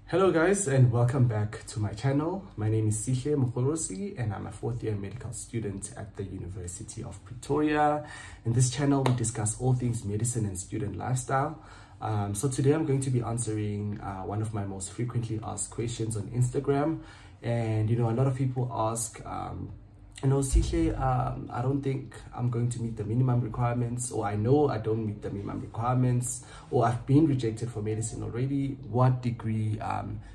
Hello guys, and welcome back to my channel. My name is Sihle Mokorosi and I'm a fourth year medical student at the University of Pretoria. In this channel we discuss all things medicine and student lifestyle. So today I'm going to be answering one of my most frequently asked questions on Instagram. And a lot of people ask, Sihle, I don't think I'm going to meet the minimum requirements, or I know I don't meet the minimum requirements, or I've been rejected for medicine already. What degree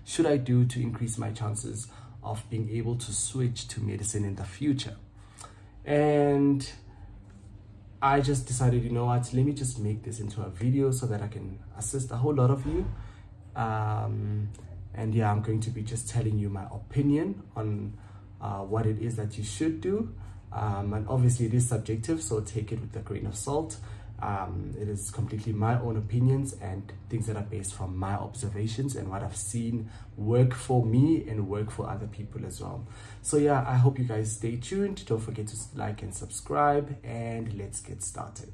should I do to increase my chances of being able to switch to medicine in the future? And I just decided, you know what, let me just make this into a video so that I can assist a whole lot of you. And yeah, I'm going to be just telling you my opinion on what it is that you should do, and obviously it is subjective, so take it with a grain of salt. It is completely my own opinions and things that are based from my observations and what I've seen work for me and work for other people as well. So yeah, I hope you guys stay tuned. Don't forget to like and subscribe, and let's get started.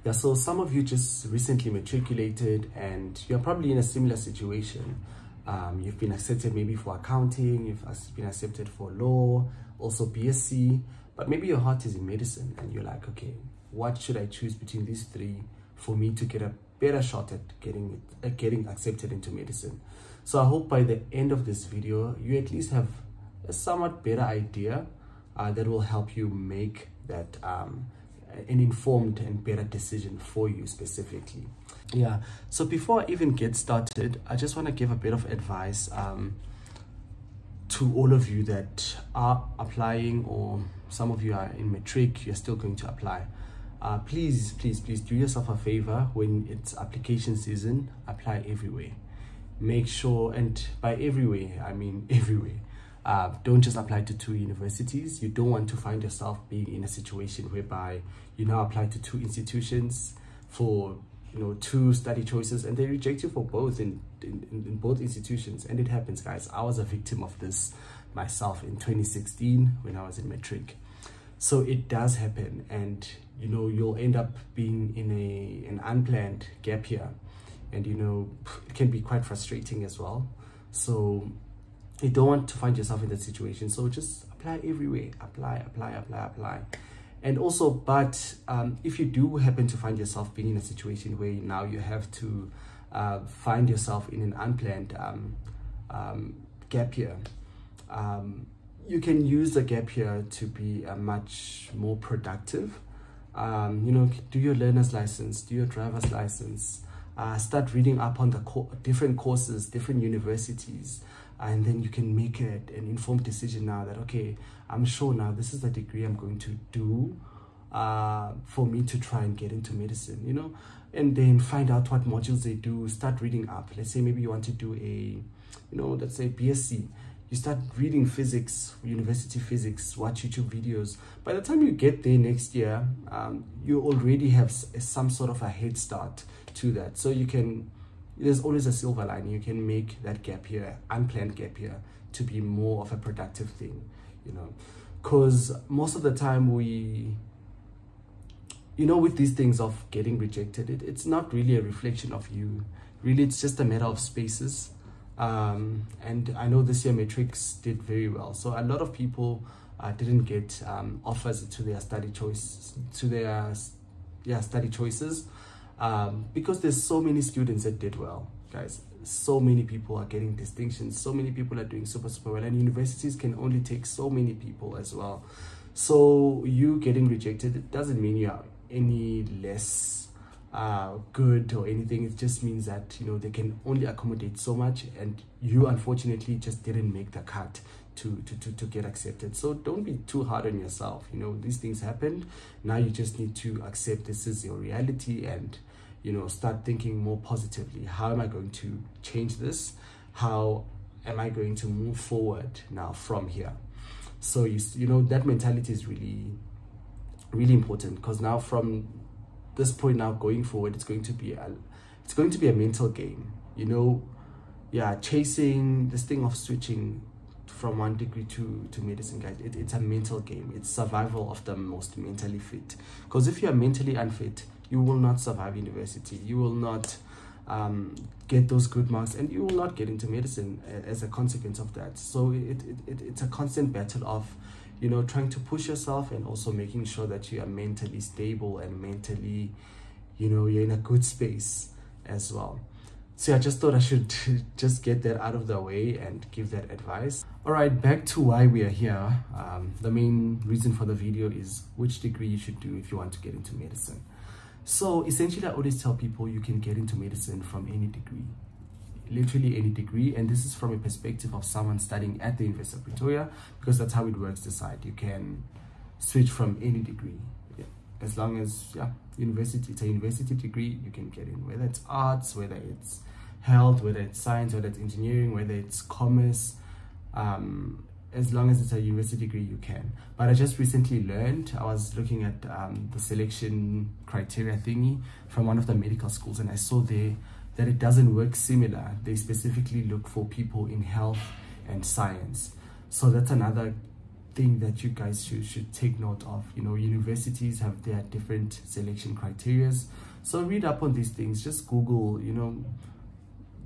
Yeah, so some of you just recently matriculated and you're probably in a similar situation. You've been accepted maybe for accounting, you've been accepted for law, also BSc, but maybe your heart is in medicine and you're like, okay, what should I choose between these three for me to get a better shot at getting accepted into medicine? So I hope by the end of this video, you at least have a somewhat better idea that will help you make that an informed and better decision for you specifically. Yeah, so before I even get started, I just want to give a bit of advice to all of you that are applying, or some of you are in matric, you're still going to apply. Please do yourself a favor. When it's application season, apply everywhere. Make sure, and by everywhere I mean everywhere. Don't just apply to 2 universities. You don't want to find yourself being in a situation whereby you now apply to 2 institutions for 2 study choices and they reject you for both in both institutions. And it happens, guys. I was a victim of this myself in 2016 when I was in matric. So it does happen, and you'll end up being in an unplanned gap year, and it can be quite frustrating as well. So you don't want to find yourself in that situation, so just apply everywhere. Apply. And also, but if you do happen to find yourself being in a situation where now you have to find yourself in an unplanned gap year, you can use the gap year to be much more productive. Do your learner's license, do your driver's license, start reading up on the different courses, different universities, and then you can make an informed decision now that, okay, I'm sure now this is the degree I'm going to do for me to try and get into medicine, and then find out what modules they do. Start reading up. Let's say maybe you want to do a, let's say BSc. You start reading physics, university physics, watch YouTube videos. By the time you get there next year, you already have some sort of a head start to that. So there's always a silver lining. You can make that gap year, unplanned gap year, to be more of a productive thing, because most of the time with these things of getting rejected, it's not really a reflection of you. Really, it's just a matter of spaces. And I know this year matrix did very well, so a lot of people didn't get offers to their study choice, study choices, because there's so many students that did well, guys. So many people are getting distinctions, so many people are doing super well, and universities can only take so many people as well. So you getting rejected, it doesn't mean you're any less good or anything. It just means that they can only accommodate so much, and you unfortunately just didn't make the cut to get accepted. So don't be too hard on yourself. These things happened. Now you just need to accept this is your reality, and start thinking more positively. How am I going to change this? How am I going to move forward now from here? So that mentality is really important, because now from this point now going forward, it's going to be a mental game. Chasing this thing of switching from one degree to medicine, guys, it's a mental game. It's survival of the most mentally fit, because if you are mentally unfit, you will not survive university, you will not get those good marks, and you will not get into medicine as a consequence of that. So it's a constant battle of, you know, trying to push yourself and also making sure that you are mentally stable and mentally, you know, you're in a good space as well. So I just thought I should just get that out of the way and give that advice. All right, back to why we are here. The main reason for the video is which degree you should do if you want to get into medicine. So essentially, I always tell people you can get into medicine from any degree, literally any degree. And this is from a perspective of someone studying at the University of Pretoria, because that's how it works this side. You can switch from any degree. As long as, university, it's a university degree, you can get in, whether it's arts, whether it's health, whether it's science, whether it's engineering, whether it's commerce. As long as it's a university degree, you can. But I just recently learned, I was looking at the selection criteria thingy from one of the medical schools, and I saw there that it doesn't work similar. They specifically look for people in health and science. So that's another thing that you guys should take note of. You know, universities have their different selection criteria, so read up on these things. Just Google, you know,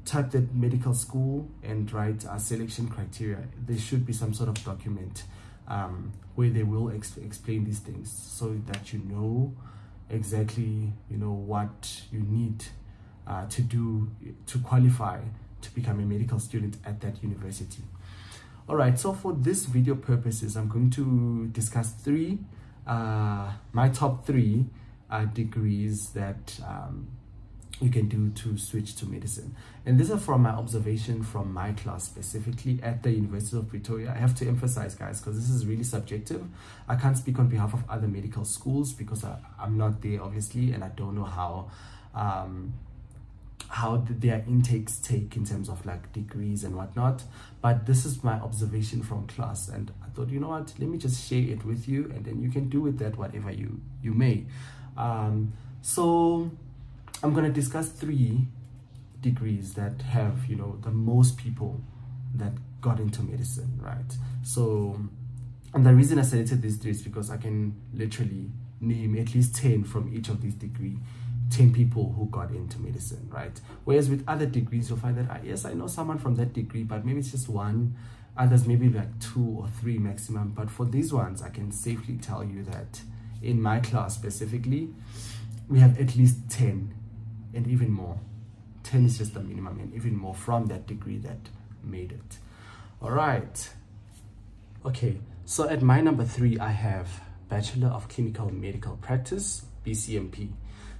type that medical school and write selection criteria. There should be some sort of document where they will explain these things, so that you know exactly, you know, what you need to do to qualify to become a medical student at that university. All right, so for this video purposes, I'm going to discuss my top three degrees that you can do to switch to medicine. And these are from my observation from my class, specifically at the University of Pretoria. I have to emphasize, guys, because this is really subjective. I can't speak on behalf of other medical schools because I'm not there, obviously, and I don't know how their intakes take in terms of like degrees and whatnot. But this is my observation from class, and I thought, you know what, let me just share it with you, and then you can do with that whatever you may. So I'm going to discuss 3 degrees that have, you know, the most people that got into medicine, right? So, and the reason I selected these 3 is because I can literally name at least 10 from each of these degrees. 10 people who got into medicine, right? Whereas with other degrees, you'll find that, yes, I know someone from that degree, but maybe it's just 1, others maybe like 2 or 3 maximum. But for these ones, I can safely tell you that in my class specifically, we have at least 10 and even more. 10 is just the minimum, and even more from that degree that made it. All right. Okay, so at my number 3, I have Bachelor of Clinical Medical Practice, BCMP.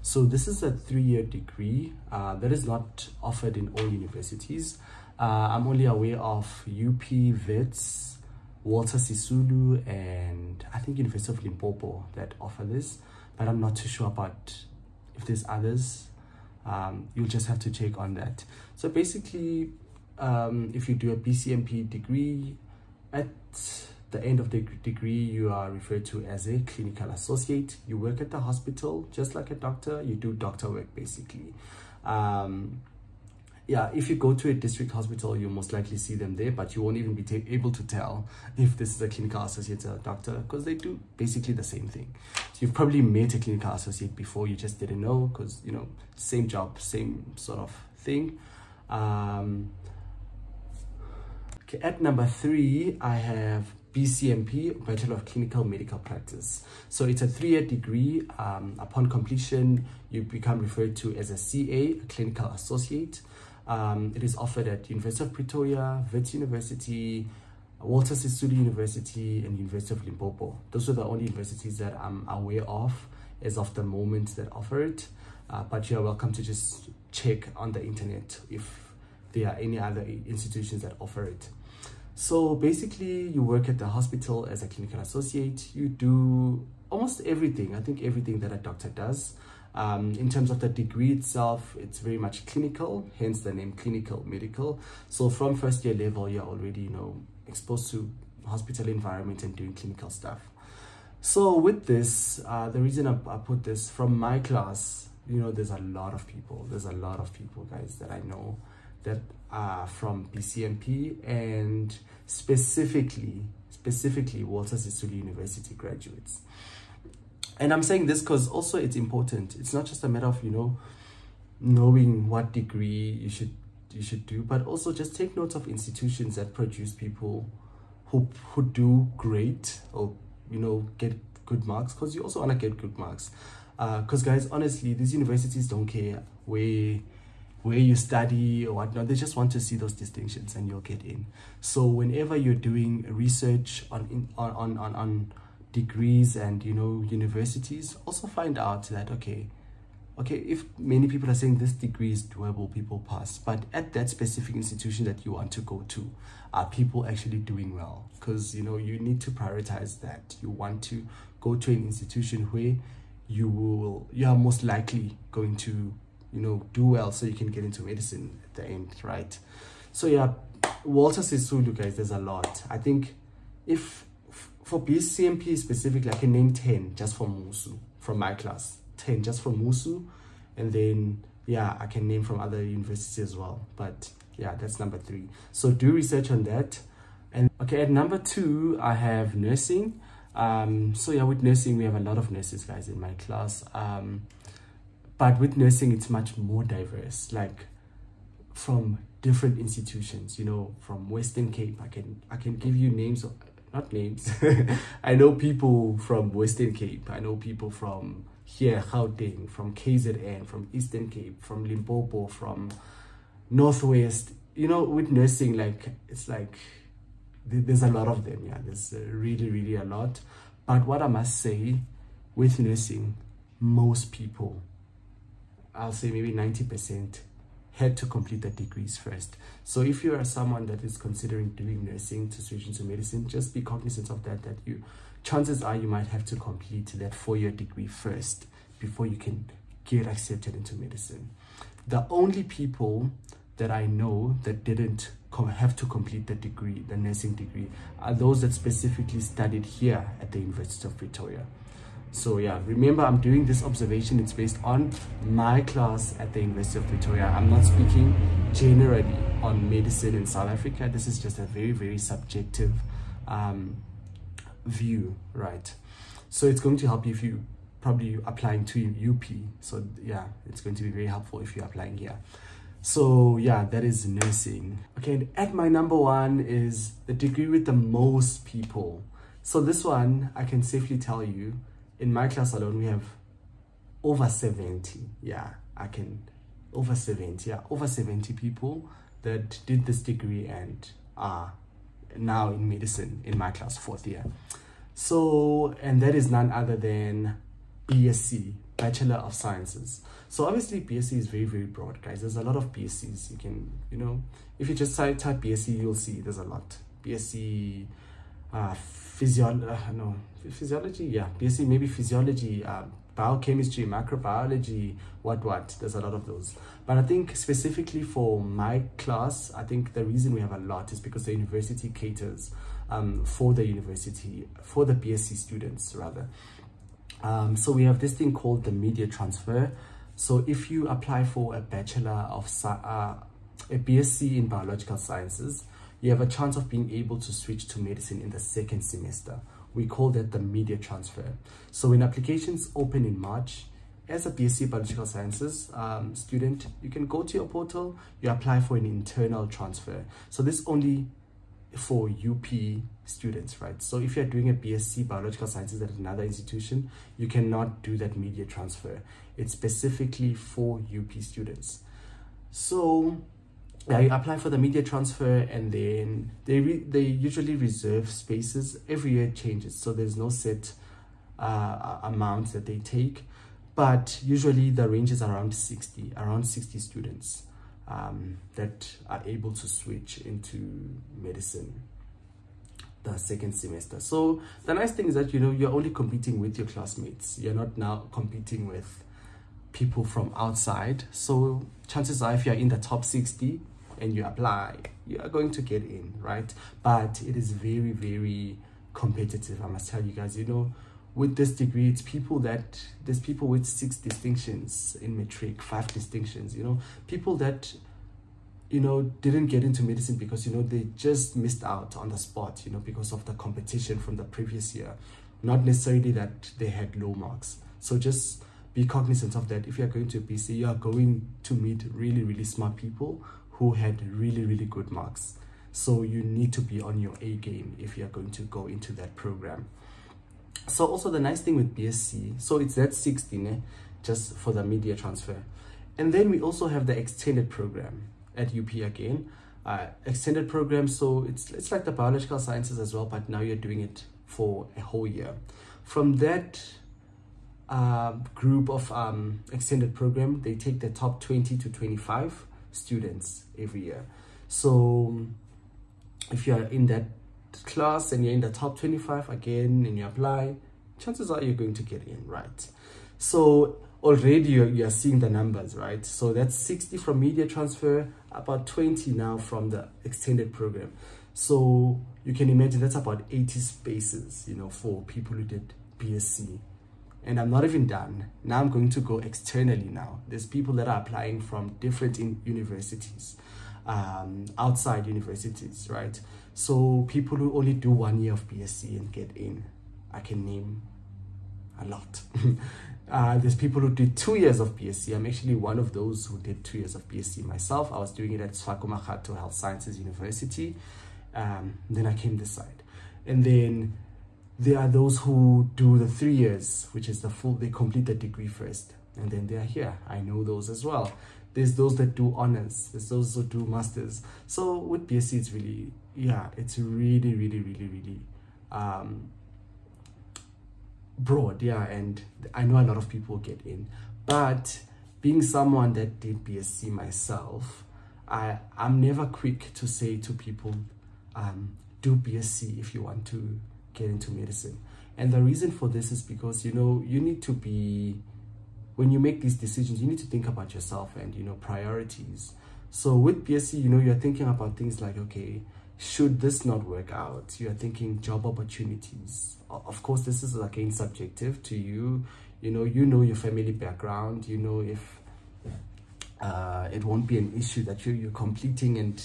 So this is a 3-year degree that is not offered in all universities. I'm only aware of UP, Wits, Walter Sisulu, and I think University of Limpopo that offer this, but I'm not too sure about if there's others. You'll just have to check on that. So basically, if you do a BCMP degree, at the end of the degree, you are referred to as a clinical associate. You work at the hospital just like a doctor. You do doctor work basically. If you go to a district hospital, you'll most likely see them there, but you won't even be able to tell if this is a clinical associate or a doctor, because they do basically the same thing. So you've probably met a clinical associate before, you just didn't know, because, you know, same job, same sort of thing. Okay, at number 3, I have BCMP, Bachelor of Clinical Medical Practice. So it's a 3-year degree. Upon completion, you become referred to as a CA, a clinical associate. It is offered at University of Pretoria, Wits University, Walter Sisulu University, and University of Limpopo. Those are the only universities that I'm aware of as of the moment that offer it. But you're welcome to just check on the internet if there are any other institutions that offer it. So basically, you work at the hospital as a clinical associate. You do almost everything, I think everything that a doctor does. In terms of the degree itself, it's very much clinical, hence the name clinical medical. So from first year level, you're already, you know, exposed to hospital environment and doing clinical stuff. So with this, the reason I put this from my class, you know, there's a lot of people, guys, that I know that are from BCMP, and specifically Walter Sisulu University graduates. And I'm saying this because also it's important. It's not just a matter of, you know, knowing what degree you should do, but also just take note of institutions that produce people who do great, or, you know, get good marks, because you also want to get good marks. Because guys, honestly, these universities don't care where you study or whatnot. They just want to see those distinctions and you'll get in. So whenever you're doing research on degrees and, you know, universities, also find out that okay, if many people are saying this degree is doable, people pass, but at that specific institution that you want to go to, are people actually doing well? Because, you know, you need to prioritize that. You want to go to an institution where you are most likely going to, you know, do well, so you can get into medicine at the end, right? So yeah, Walter Sisulu, guys, there's a lot. I think if for BCMP specifically, I can name 10 just from Musu, from my class. 10 just from Musu, and then yeah, I can name from other universities as well. But yeah, that's number 3. So do research on that. And okay, at number 2, I have nursing. So yeah, with nursing, we have a lot of nurses, guys, in my class. But with nursing, it's much more diverse, like from different institutions, you know, from Western Cape. I can give you names of, not names. I know people from Western Cape. I know people from here, Gauteng, from KZN, from Eastern Cape, from Limpopo, from Northwest. You know, with nursing, like, it's like there's a lot of them. Yeah, there's really a lot. But what I must say, with nursing, most people, I'll say maybe 90%, had to complete the degrees first. So if you are someone that is considering doing nursing to switch into medicine, just be cognizant of that, chances are you might have to complete that 4-year degree first before you can get accepted into medicine. The only people that I know that didn't have to complete the degree, the nursing degree, are those that specifically studied here at the University of Pretoria. So yeah, remember, I'm doing this observation, it's based on my class at the University of Pretoria. I'm not speaking generally on medicine in South Africa. This is just a very subjective view, right? So it's going to help you if you probably applying to UP. So yeah, it's going to be very helpful if you're applying here. So yeah, that is nursing. Okay, and at my number 1 is the degree with the most people. So this one, I can safely tell you, in my class alone, we have over 70. Yeah, over 70 people that did this degree and are now in medicine in my class, 4th year. So, and that is none other than BSc, Bachelor of Sciences. So obviously BSc is very broad, guys. There's a lot of BScs. You can, you know, if you just type BSc, you'll see there's a lot. BSc physiology, yeah, BSc maybe physiology, biochemistry, microbiology, what, there's a lot of those. But I think specifically for my class, I think the reason we have a lot is because the university caters for the BSc students rather. So we have this thing called the media transfer. So if you apply for a Bachelor of a BSc in Biological Sciences, you have a chance of being able to switch to medicine in the 2nd semester. We call that the media transfer. So when applications open in March, as a BSc Biological Sciences student, you can go to your portal, you apply for an internal transfer. So this only for UP students, right? So if you're doing a BSc Biological Sciences at another institution, you cannot do that media transfer. It's specifically for UP students. So yeah, you apply for the media transfer, and then they usually reserve spaces. Every year it changes, so there's no set amount that they take, but usually the range is around 60 students that are able to switch into medicine the 2nd semester. So the nice thing is that, you know, you're only competing with your classmates. You're not now competing with people from outside. So chances are, if you're in the top 60 and you apply, you are going to get in, right? But it is very competitive. I must tell you guys, you know, with this degree, it's there's people with 6 distinctions in matric, 5 distinctions, you know, people that didn't get into medicine because, they just missed out on the spot, because of the competition from the previous year. Not necessarily that they had low marks. So just be cognizant of that. If you're going to BC, you are going to meet really, really smart people who had really, really good marks. So you need to be on your A game if you're going to go into that program. So also the nice thing with BSc, so it's that 16, just for the media transfer. And then we also have the extended program at UP again. Extended program, so it's like the biological sciences as well, but now you're doing it for a whole year. From that group of extended program, they take the top 20 to 25 students every year. So if you are in that class and you're in the top 25 again and you apply, chances are you're going to get in, right? So already you're seeing the numbers, right? So that's 60 from media transfer, about 20 now from the extended program. So you can imagine that's about 80 spaces, for people who did BSc. And I'm not even done. Now I'm going to go externally now. There's people that are applying from different universities, outside universities, right? So people who only do 1 year of BSc and get in, I can name a lot. There's people who did 2 years of BSc. I'm actually one of those who did 2 years of BSc myself. I was doing it at Tshwako Makgatho Health Sciences University. Then I came this side. And then there are those who do the 3 years, which is the full, they complete the degree first. And then they are here. I know those as well. There's those that do honors. There's those who do masters. So with BSc, it's really, it's really, really, really, really broad, and I know a lot of people get in. But being someone that did BSc myself, I'm never quick to say to people, do BSc if you want to get into medicine. And the reason for this is because, you need to be, when you make these decisions, you need to think about yourself and, priorities. So with BSc, you're thinking about things like, okay, should this not work out? You're thinking job opportunities. Of course, this is again subjective to you. You know your family background. If it won't be an issue that you're completing and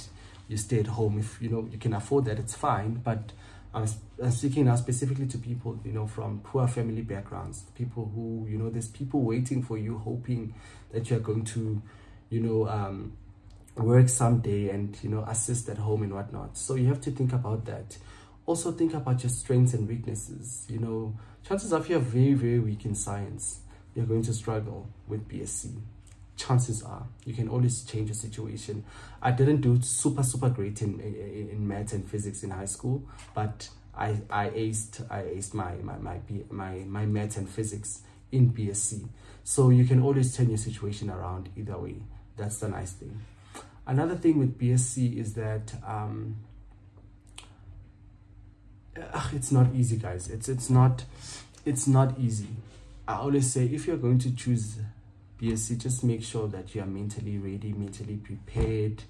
you stay at home. If you can afford that, it's fine. But I'm speaking now specifically to people from poor family backgrounds. People who there's people waiting for you, hoping that you're going to work someday and assist at home and whatnot. So you have to think about that. Also think about your strengths and weaknesses. Chances are if you're very, very weak in science, you're going to struggle with BSc. Chances are you can always change your situation. I didn't do super great in maths and physics in high school, but I aced my maths and physics in BSc. So you can always turn your situation around either way. That's the nice thing. Another thing with BSc is that it's not easy, guys. It's not easy. I always say, if you're going to choose BSc, just make sure that you are mentally ready, mentally prepared.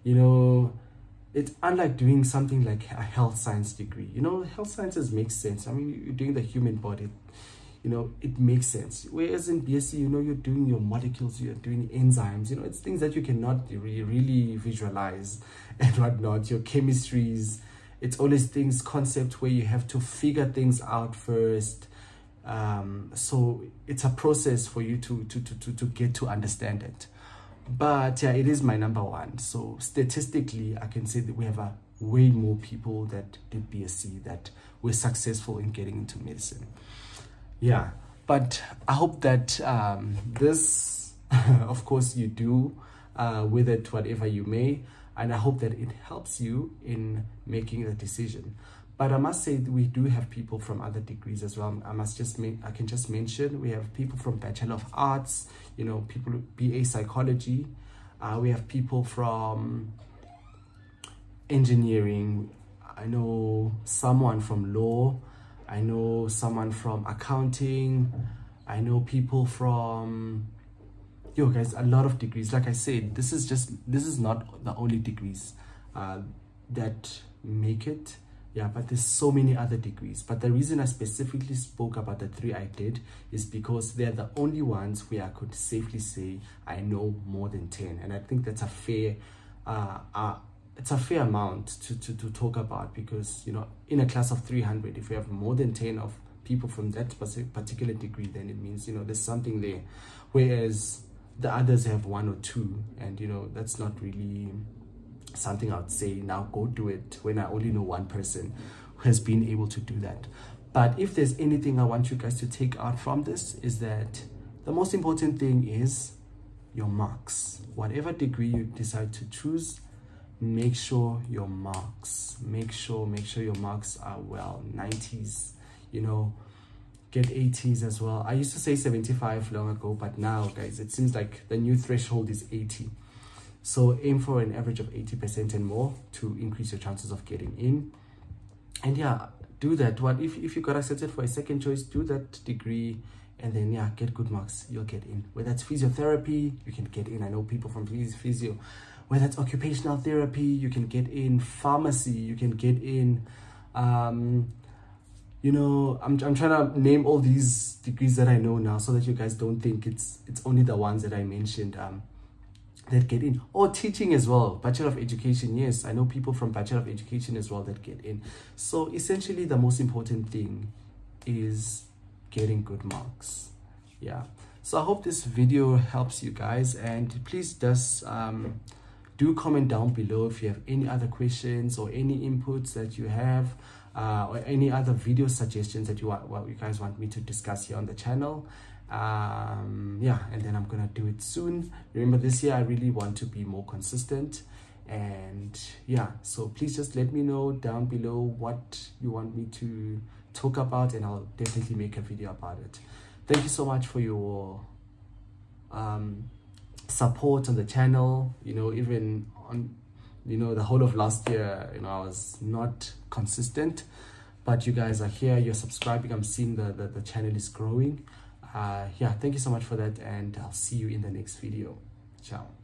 It's unlike doing something like a health science degree. Health sciences makes sense. I mean, you're doing the human body, it makes sense. Whereas in BSc, you're doing your molecules, you're doing enzymes, it's things that you cannot really visualize and whatnot. Your chemistries, it's always things, concept where you have to figure things out first. So it's a process for you to get to understand it. But yeah, it is my number one. So statistically, I can say that we have way more people that did BSc that were successful in getting into medicine. Yeah, but I hope that this, of course, you do with it whatever you may, and I hope that it helps you in making the decision. But I must say that we do have people from other degrees as well. I can just mention, we have people from Bachelor of Arts, people BA Psychology. We have people from engineering. I know someone from law. I know someone from accounting. I know people from, guys, a lot of degrees. Like I said, this is not the only degrees that make it. Yeah, but there's so many other degrees. But the reason I specifically spoke about the 3 I did is because they're the only ones where I could safely say I know more than 10. And I think that's a fair it's a fair amount to talk about, because, you know, in a class of 300, if you have more than 10 of people from that particular degree, then it means, you know, there's something there, whereas the others have 1 or 2, and, you know, that's not really something I would say now go do it, when I only know one person who has been able to do that. But if there's anything I want you guys to take out from this, is that the most important thing is your marks. Whatever degree you decide to choose, make sure your marks, make sure your marks are well 90s, you know, get 80s as well. I used to say 75 long ago, but now, guys, it seems like the new threshold is 80. So aim for an average of 80% and more to increase your chances of getting in. And yeah, do that. What if you got accepted for a second choice, do that degree, and then yeah, get good marks, you'll get in. Whether it's physiotherapy, you can get in. I know people from physio. Whether it's occupational therapy, you can get in. Pharmacy, you can get in. You know, I'm trying to name all these degrees that I know now, so that you guys don't think it's only the ones that I mentioned that get in. Or teaching as well, Bachelor of Education. Yes, I know people from Bachelor of Education as well that get in. So essentially, the most important thing is getting good marks. Yeah, so I hope this video helps you guys, and please just do comment down below if you have any other questions or any inputs that you have, or any other video suggestions that you guys want me to discuss here on the channel. Yeah, and then I'm gonna do it soon. Remember, this year I really want to be more consistent, and yeah, so please just let me know down below what you want me to talk about, and I'll definitely make a video about it. Thank you so much for your support on the channel. You know, even on, you know, the whole of last year, you know, I was not consistent, but you guys are here, you're subscribing, I'm seeing the channel is growing. Yeah, thank you so much for that, and I'll see you in the next video. Ciao.